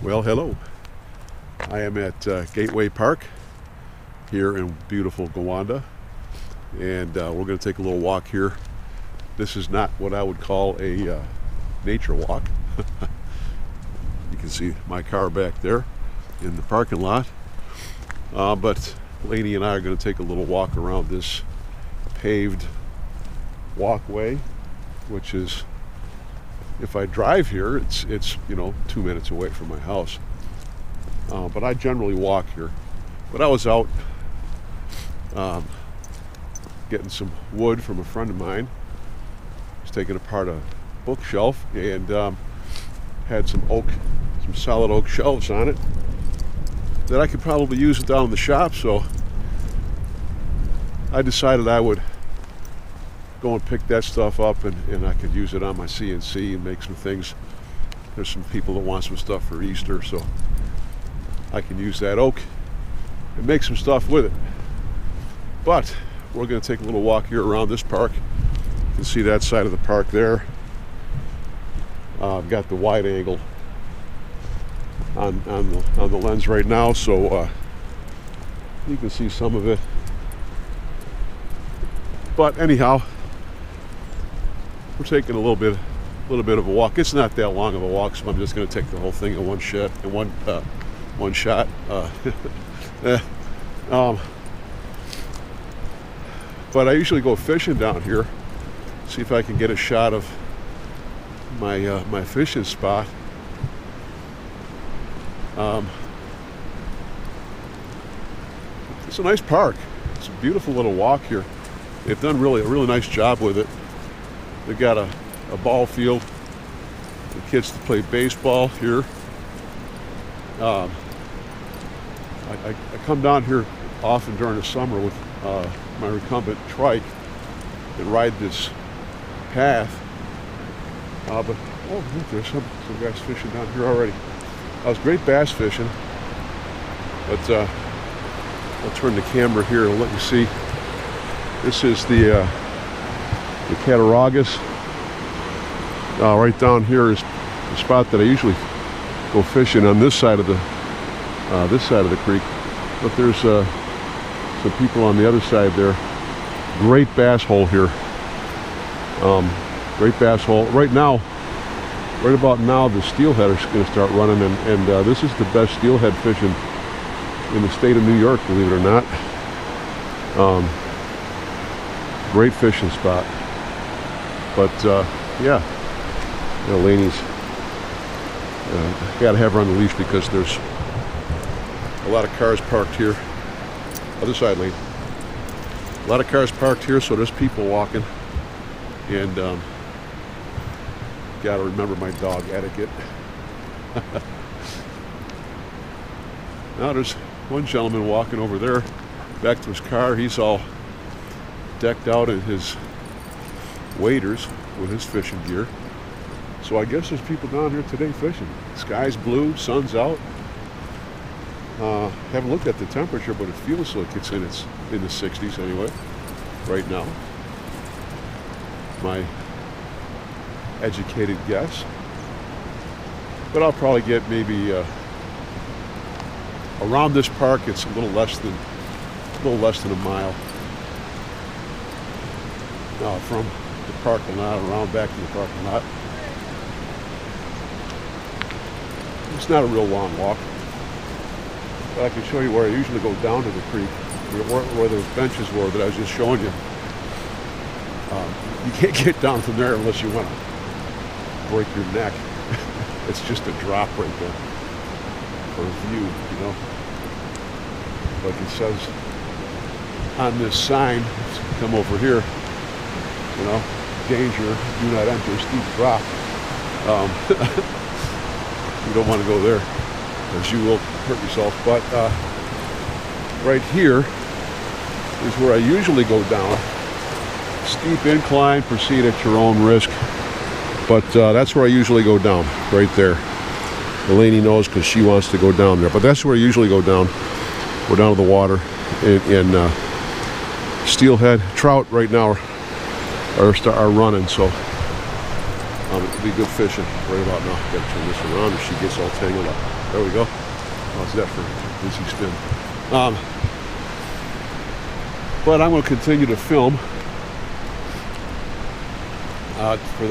Well, hello. I am at Gateway Park here in beautiful Gowanda, and we're going to take a little walk here. This is not what I would call a nature walk. You can see my car back there in the parking lot, but Laney and I are going to take a little walk around this paved walkway, which is, if I drive here, it's 2 minutes away from my house. But I generally walk here. But I was out getting some wood from a friend of mine. I was taking apart a bookshelf and had some solid oak shelves on it that I could probably use down in the shop. So I decided I would go and pick that stuff up, and I could use it on my CNC and make some things. There's some people that want some stuff for Easter, so I can use that oak and make some stuff with it. But we're going to take a little walk here around this park. You can see that side of the park there. I've got the wide angle on the lens right now, so you can see some of it. But anyhow, we're taking a little bit of a walk. It's not that long of a walk, so I'm just going to take the whole thing in one shot. But I usually go fishing down here. See if I can get a shot of my fishing spot. It's a nice park. It's a beautiful little walk here. They've done a really nice job with it. They've got a ball field for kids to play baseball here. I come down here often during the summer with my recumbent trike and ride this path. But look, there's some guys fishing down here already. I was great bass fishing, but I'll turn the camera here and let you see. This is the Cattaraugus. Right down here is the spot that I usually go fishing on this side of the creek. But there's some people on the other side there. Great bass hole here. Great bass hole. Right about now, the steelhead are going to start running, and this is the best steelhead fishing in the state of New York, believe it or not. Great fishing spot. But yeah, Laney's got to have her on the leash because there's a lot of cars parked here. Other side, Lane. A lot of cars parked here, so there's people walking, and got to remember my dog etiquette. Now there's one gentleman walking over there, back to his car. He's all decked out in his waders with his fishing gear. So I guess there's people down here today fishing. Sky's blue, sun's out. Haven't looked at the temperature, but it feels like it's in the 60s anyway, right now. My educated guess. But I'll probably get maybe around this park. It's a little less than a mile. From the parking lot around back to the parking lot. It's not a real long walk, but I can show you where I usually go down to the creek, where those benches were that I was just showing you. You can't get down from there unless you want to break your neck. It's just a drop right there for a view, Like it says on this sign, come over here. Danger, do not enter, steep drop. You don't want to go there, as you will hurt yourself. But right here is where I usually go down. Steep incline, proceed at your own risk. But that's where I usually go down, right there. Laney knows because she wants to go down there. But that's where I usually go down. Go down to the water. And steelhead, trout right now are running, so it'll be good fishing right about now. Gotta turn this around or she gets all tangled up. There we go. How's that for a busy spin? But I'm going to continue to film for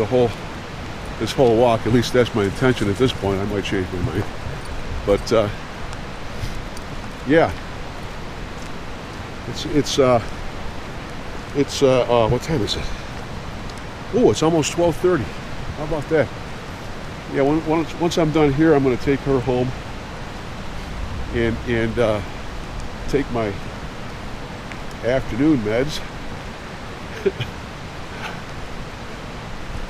this whole walk. At least that's my intention at this point. I might change my mind. But yeah, it's what time is it? Oh, it's almost 12:30. How about that? Yeah, once I'm done here, I'm going to take her home and take my afternoon meds.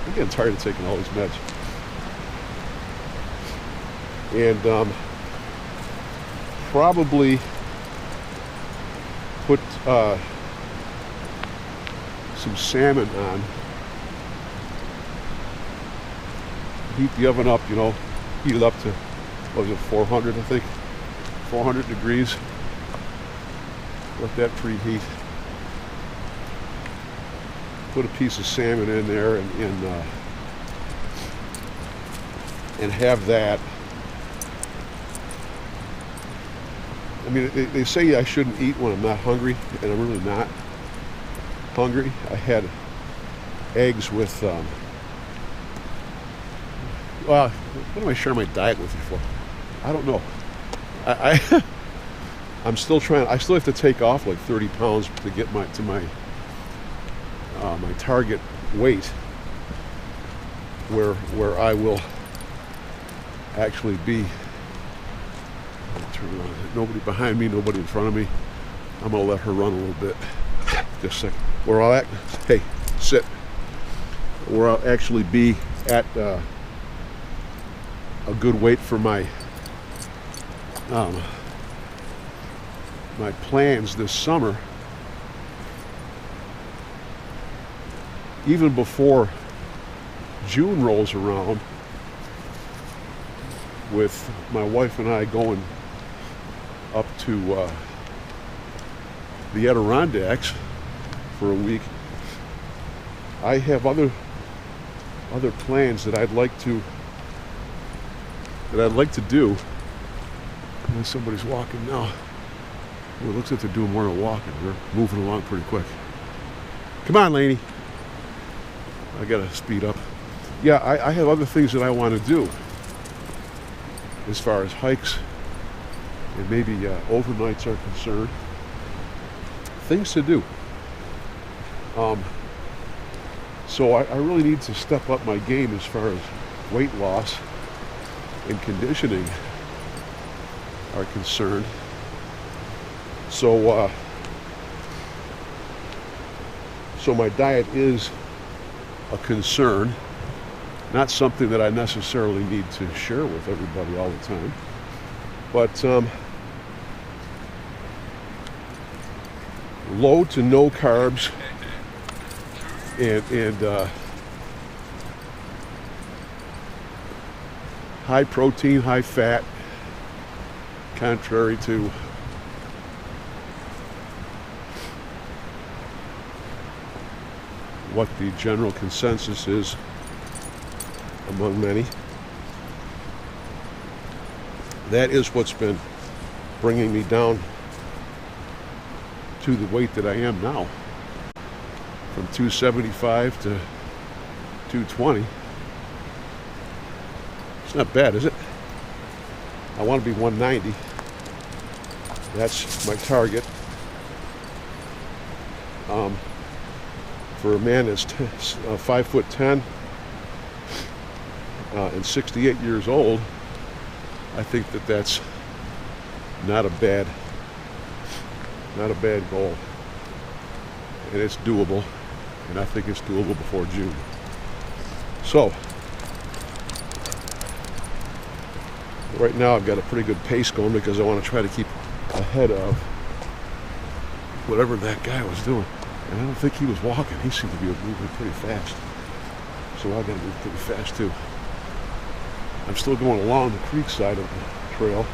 I'm getting tired of taking all these meds. And probably put some salmon on. Heat the oven up, heat it up to, what was it, 400, I think? 400 degrees. Let that preheat. Put a piece of salmon in there and have that. I mean, they say I shouldn't eat when I'm not hungry, and I'm really not hungry. I had eggs with, well, what am I sharing my diet with you for? I don't know. I'm still trying. I still have to take off like 30 pounds to get my target weight, where I will actually be. Turn around. Nobody behind me, nobody in front of me. I'm gonna let her run a little bit. Just a second. Where I'll hey, sit. Where I'll actually be at a good weight for my my plans this summer. Even before June rolls around, with my wife and I going up to the Adirondacks for a week, I have other plans that I'd like to do. And somebody's walking now. Well, it looks like they're doing more than walking. They're moving along pretty quick. Come on, Laney. I gotta speed up. Yeah, I have other things that I want to do as far as hikes and maybe overnights are concerned. Things to do. So I really need to step up my game as far as weight loss and conditioning are concerned. So my diet is a concern, not something that I necessarily need to share with everybody all the time. But low to no carbs and high protein, high fat, contrary to what the general consensus is among many. That is what's been bringing me down to the weight that I am now, from 275 to 220. It's not bad, is it? I want to be 190. That's my target. For a man that's 5'10" and 68 years old, I think that's not a bad goal, and it's doable, and I think it's doable before June. So right now I've got a pretty good pace going because I want to try to keep ahead of whatever that guy was doing. And I don't think he was walking. He seemed to be moving pretty fast. So I got to move pretty fast too. I'm still going along the creek side of the trail.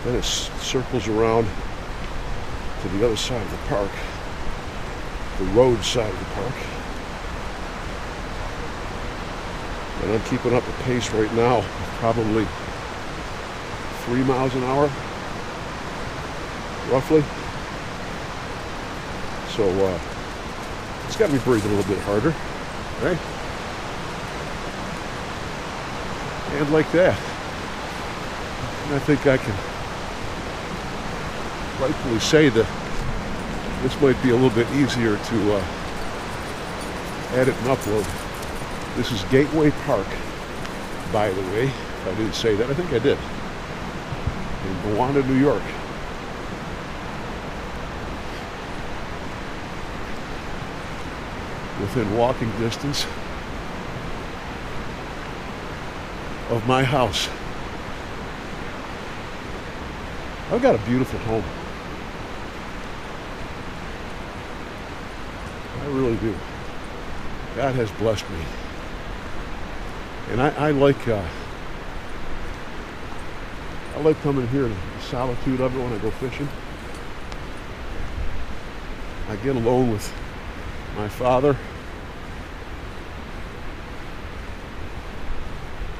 Then it circles around to the other side of the park, the road side of the park. And I'm keeping up a pace right now of probably 3 miles an hour, roughly. So it's got me breathing a little bit harder, right? And like that. And I think I can rightfully say that this might be a little bit easier to edit and upload. This is Gateway Park, by the way. If I didn't say that, I think I did. In Gowanda, New York. Within walking distance of my house. I've got a beautiful home. I really do. God has blessed me. And I like coming here in the solitude of it when I go fishing. I get alone with my father.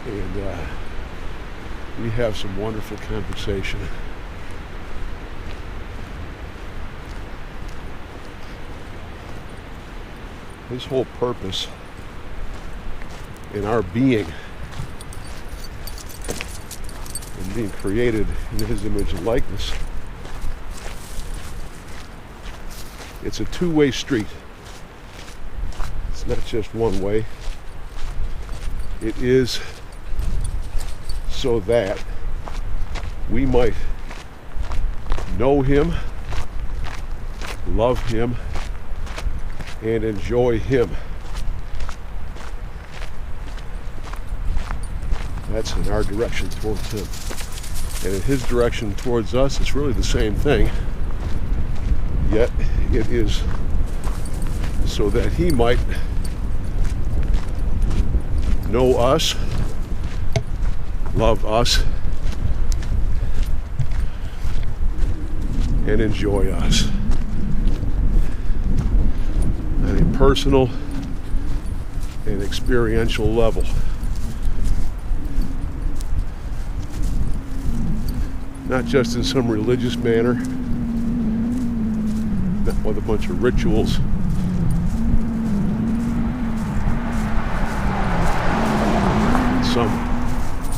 And we have some wonderful conversation. His whole purpose in our being and being created in his image and likeness, it's a two-way street. It's not just one way. It is so that we might know him, love him, and enjoy him. That's in our direction towards him. And in his direction towards us, it's really the same thing. Yet it is so that he might know us, love us, and enjoy us on a personal and experiential level. Not just in some religious manner, not with a bunch of rituals, some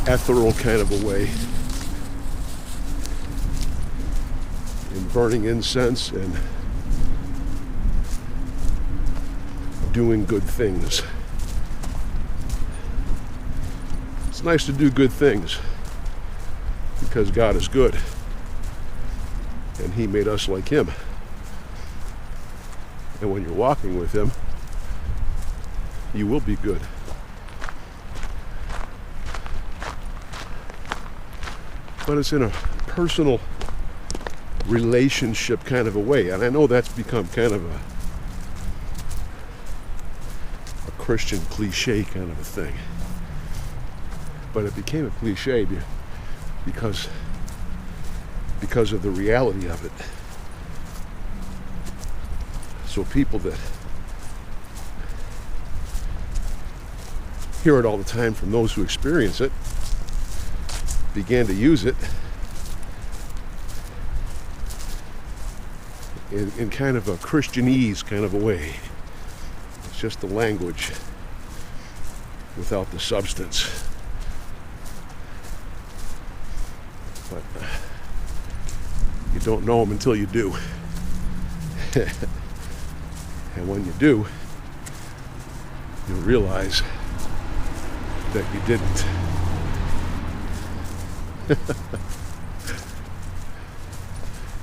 ethereal kind of a way, in burning incense and doing good things. It's nice to do good things because God is good and he made us like him. And when you're walking with him, you will be good. But it's in a personal relationship kind of a way. And I know that's become kind of a Christian cliche kind of a thing. But it became a cliche because of the reality of it. So people that hear it all the time from those who experience it began to use it in kind of a Christianese kind of a way. It's just the language without the substance. But you don't know them until you do. And when you do, you'll realize that you didn't.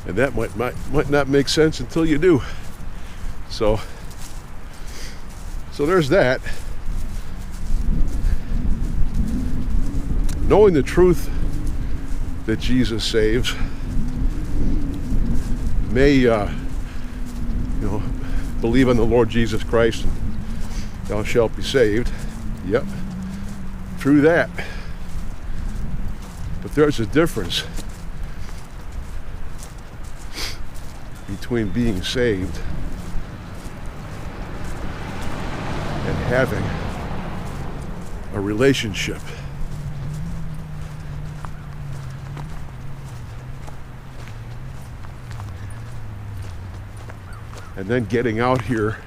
And that might not make sense until you do. So there's that. Knowing the truth that Jesus saves may believe on the Lord Jesus Christ and thou shalt be saved. Yep, true that. But there's a difference between being saved and having a relationship. and then getting out here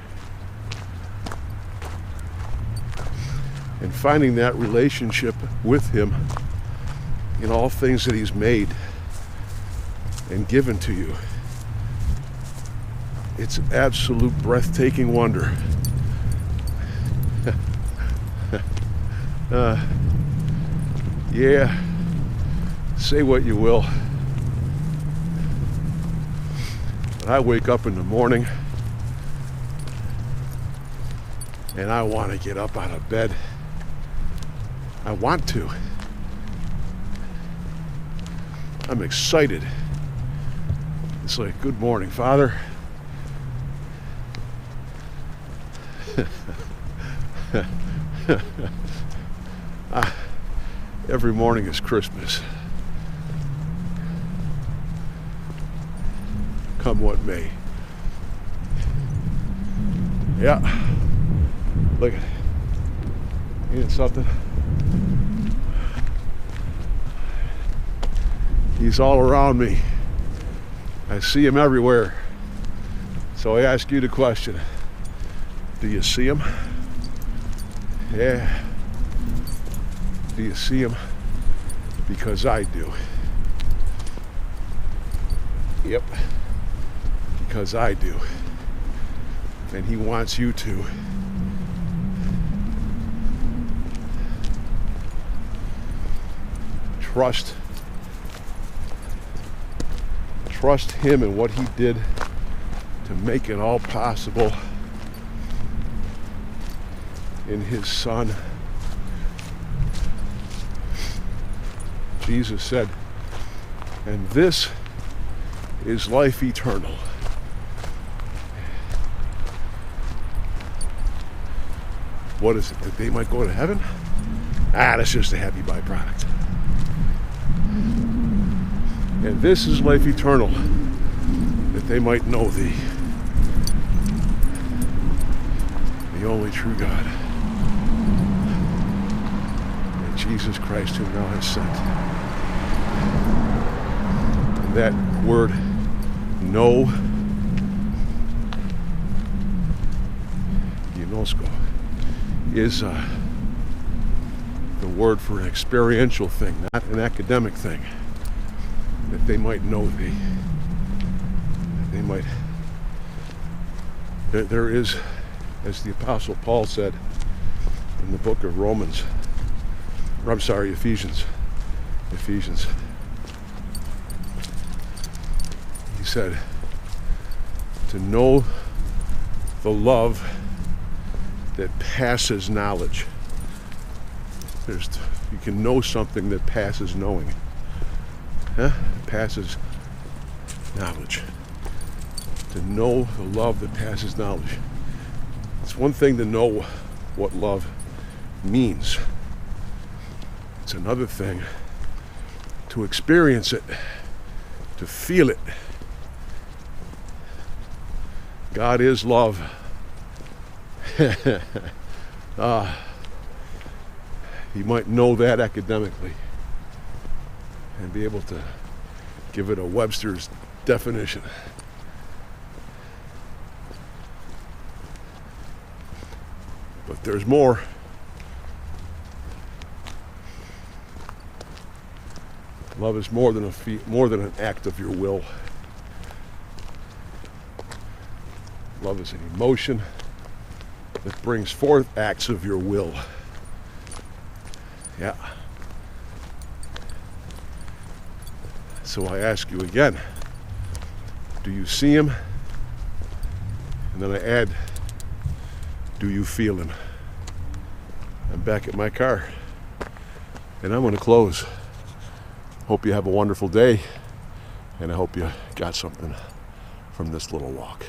and finding that relationship with him in all things that he's made and given to you. It's an absolute breathtaking wonder. Yeah, say what you will. But I wake up in the morning and I want to get up out of bed. I want to. I'm excited. It's like, good morning, Father. Every morning is Christmas. Come what may. Yeah. Look at it. Ain't it something? He's all around me. I see him everywhere. So I ask you the question. Do you see him? Yeah. Do you see him? Because I do. Yep. Because I do. And he wants you to. Trust him and what he did to make it all possible in his Son. Jesus said, and this is life eternal. What is it? That they might go to heaven? That's just a happy byproduct. And this is life eternal, that they might know thee, the only true God, and Jesus Christ whom thou hast sent. And that word, know, ginosko, is the word for an experiential thing, not an academic thing. That they might know thee. That they might. There is, as the Apostle Paul said in the book of Ephesians. He said, to know the love that passes knowledge. You can know something that passes knowing. Passes knowledge. To know the love that passes knowledge. It's one thing to know what love means. It's another thing to experience it, to feel it. God is love. You might know that academically and be able to give it a Webster's definition. But there's more. Love is more than an act of your will. Love is an emotion that brings forth acts of your will. Yeah. So I ask you again, do you see him? And then I add, do you feel him? I'm back at my car, and I'm going to close. Hope you have a wonderful day, and I hope you got something from this little walk.